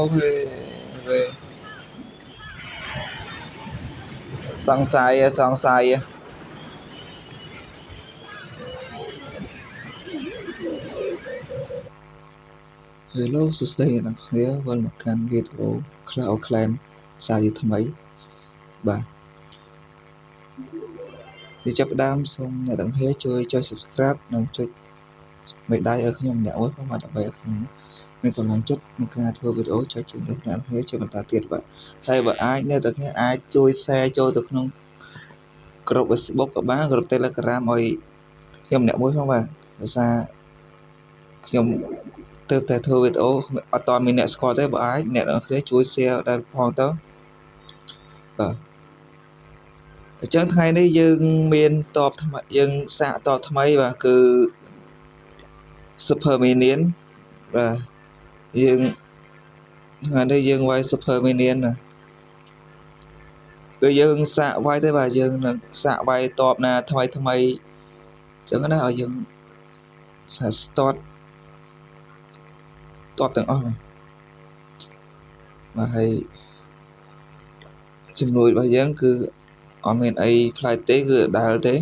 về song sai hello sustain nè here vẫn mặc can get ô cloud clan sai thay mấy bà thì chấp đam xong nhà tặng hết chơi cho subscribe nè chơi mấy đai ở không nhẹ quá không mà đặc biệt mình còn làm chất một ca thua video cho chúng được làm hết cho mình ta tiệt vậy hay vợ ai nên từ cái ai chui xe trôi từ không group Facebook của bác group Telegram rồiខ្ញុំអ្នកមួយផងបាទដោយសារខ្ញុំទៅតែធ្វើវីដេអូអត់តមានអ្នកស្គាល់ទេបើអាចអ្នកនរគ្នាជួយ share ដែរផងទៅបាទអញ្ចឹងថ្ងៃនេះយើងមានតបថ្មីយើងសាកតបថ្មីបាទគឺ Super Minion បាទយើងថ្ងៃនេះយើងវាយ Super Minion ណាគឺយើងសាកវាយទេបាទយើងនឹងសាកវាយតបណាថ្មីអញ្ចឹងណាឲ្យយើងសាក start តបទាំងអស់បាទហើយជំនួយរបស់យើងគឺអត់មានអីផ្លែទេគឺដើរទេ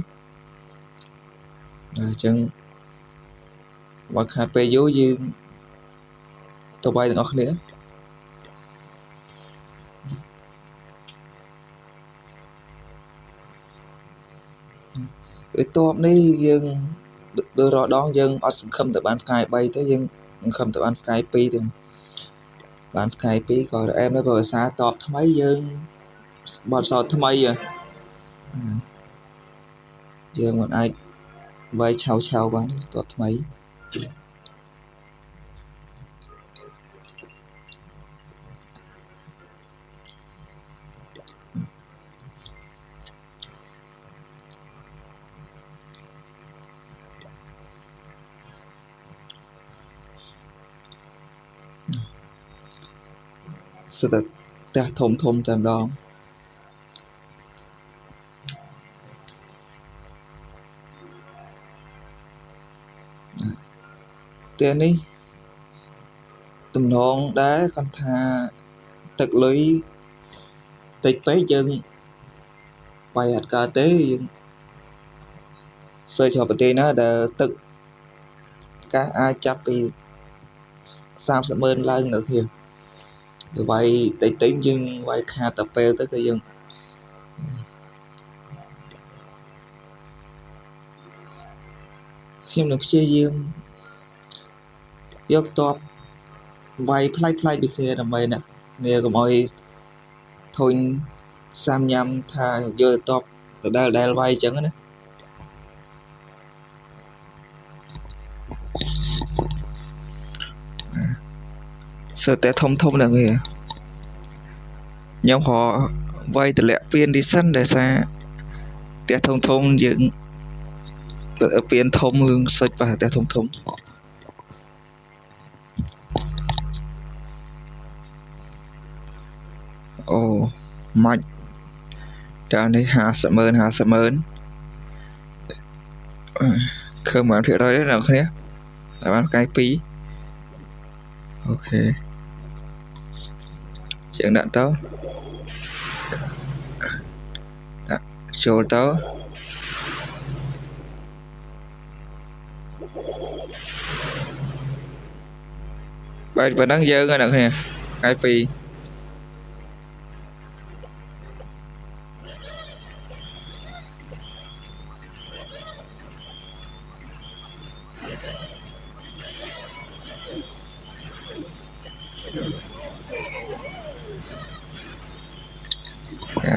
អញ្ចឹងបើខាតពេលយូរយើងទៅវាយទាំងអស់គ្នាគឺតបនេះយើងដោយរដងយើងអត់សង្ឃឹមតែបានផ្កាយ3ទេយើងសង្ឃឹមតែបានផ្កាយ2ទេបានផ្កាយ2ក៏អែមដែរបើភាសាតបថ្មីយើងបទសោតថ្មីយើងមិនអាចវាយឆាវបានតបថ្មីសិតតែធំតែម្ដងតែនេះតំណងដែរគាត់ថាទឹកលុយតិចពេកយើងបាយអត់កើតទេយើងsearch ប្រទេសណាដែលទឹកកាសអាចចាប់ពី30,000ឡើងនៅគ្នាវាយតិចយើងវាយខាតតែពេលទៅគឺយើងខ្ញុំនឹងព្យាយាមយកតបវាយផ្លាច់ពីគ្នាដើម្បីអ្នកគ្នាកុំឲ្យធុញសាំញ៉ាំថាយកតបដែលវាយអញ្ចឹងណាសើតែធំដល់គ្នាខ្ញុំហៅវាយតម្លាក់ពៀនទីសិនដែលថាផ្ទះធំយើងពៀនធំរឿងសុចប៉ះផ្ទះធំអូម៉ាច់តានេះ50,000ឃើញបានភាគរយទេអ្នកគ្នាតែបានផ្កាយ2អូខេជាងដាក់ទៅដាក់ចូលទៅបែរប៉ុណ្ណឹងយើងអ្នកគ្នាផ្កាយ2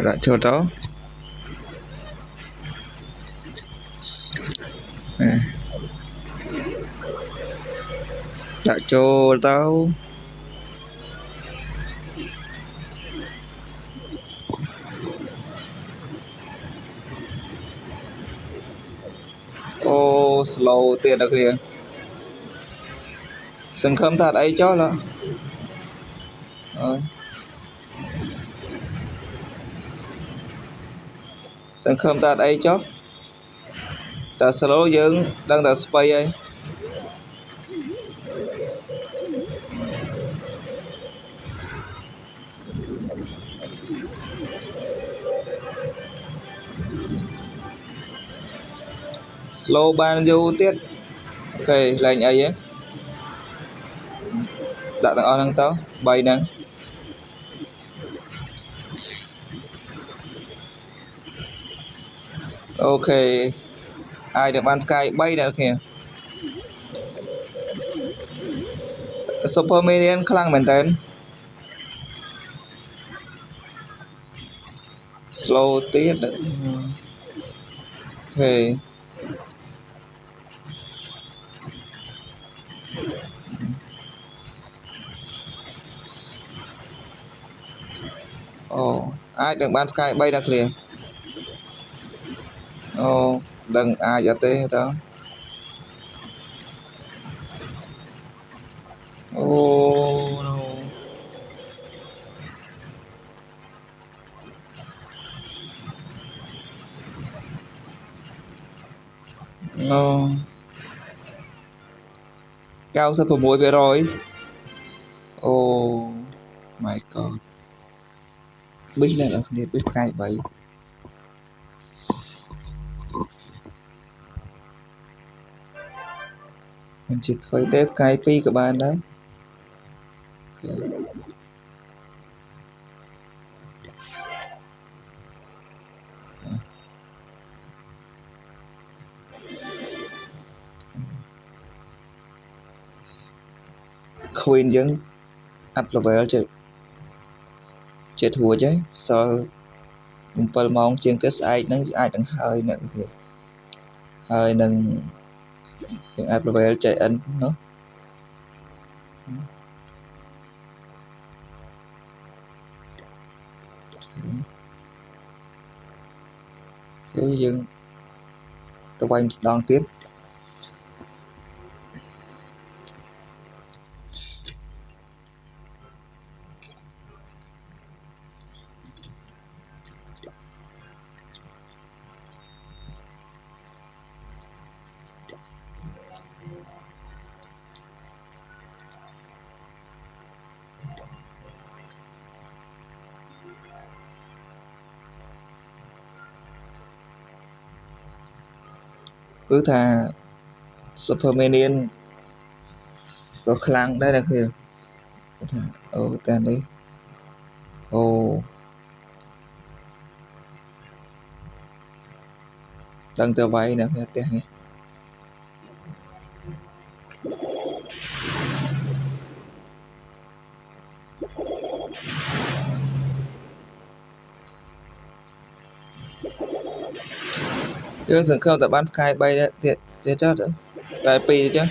ដាក់ចូលទៅដាក់ចូលទៅអូ slow ទៀតដល់គ្នាសង្ឃឹមថាអត់អីចុះឡើយសង្ឃឹមថាអត់អីចុះតែ slow យើងដឹងតែស្បៃហើយ slow ban vô tiết ok lên ấy á đặt ở năng tao bay nè ok ai được ban cài bay nè kìa Superman khăngមែនតើ slow ទៀតអូខេអូអាចនឹងបានផ្កាយ3ដល់គ្នាអូដឹងអាចអត់ទេតើអូ no 96%អូ my god ប៊ីសឡើងគ្នាប៊ីសផ្កាយ3មិនជិះធ្វើទេផ្កាយ2ក៏បានដែរQueen យើងអាប់ level ជាធួចហើយសល់7ម៉ោងជាងទៅស្អែកហ្នឹងអាចនឹងហើយអ្នកគេហើយនឹងយើងអាប់ level ចៃ N เนาะគឺយើងទៅវាយម្ដងទៀតគឺថា Superman ក៏ខ្លាំងដែរអ្នកគេថាអូតែនេះអូដឹងទៅវាយអ្នកគេផ្ទះនេះយើងសង្ឃឹមតែបានផ្កាយ3ទៀតចុះផ្កាយ2ចុះ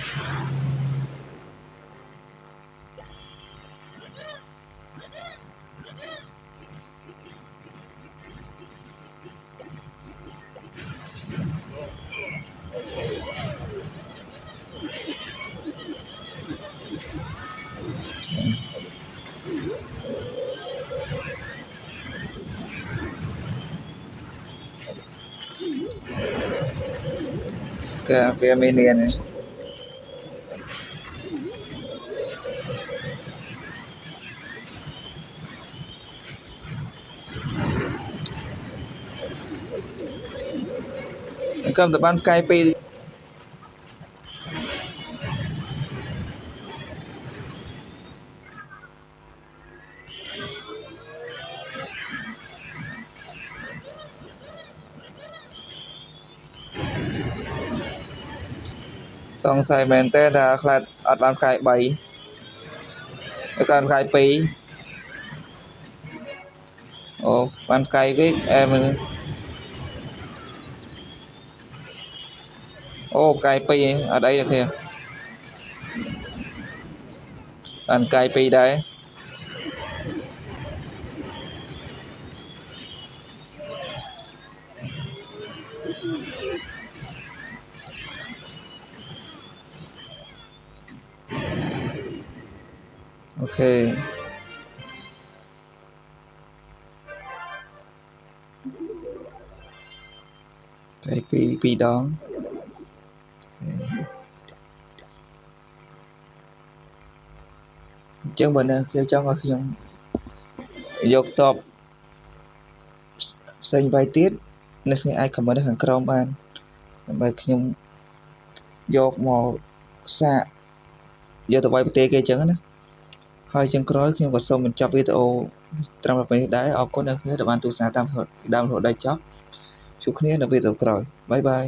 គេវាមាននេះសង្ឃឹមតែបានផ្កាយ2សង្ស័យមែនតើថាខ្លាចអត់បានផ្កាយ3ហើយបានផ្កាយ2អូបានផ្កាយវិញមើលអូផ្កាយ2អត់អីទេគ្នាបានផ្កាយ2ដែរអូខេផ្កាយ2 2ដងអញ្ចឹងបើនៅគេចង់ឲ្យខ្ញុំយកតបផ្សេងវាយទៀតអ្នកគ្នាអាច comment នៅខាងក្រោមបានដើម្បីខ្ញុំ យកមកសាកយកទៅវាយប្រទេសគេអញ្ចឹងណាហើយជាងក្រោយខ្ញុំក៏សូមបញ្ចប់វីដេអូត្រឹមតែពេលនេះដែរអរគុណអ្នកគ្នាដែលបានទស្សនាតាមដើមរហូតដល់ចប់ជួបគ្នានៅវីដេអូក្រោយបាយបាយ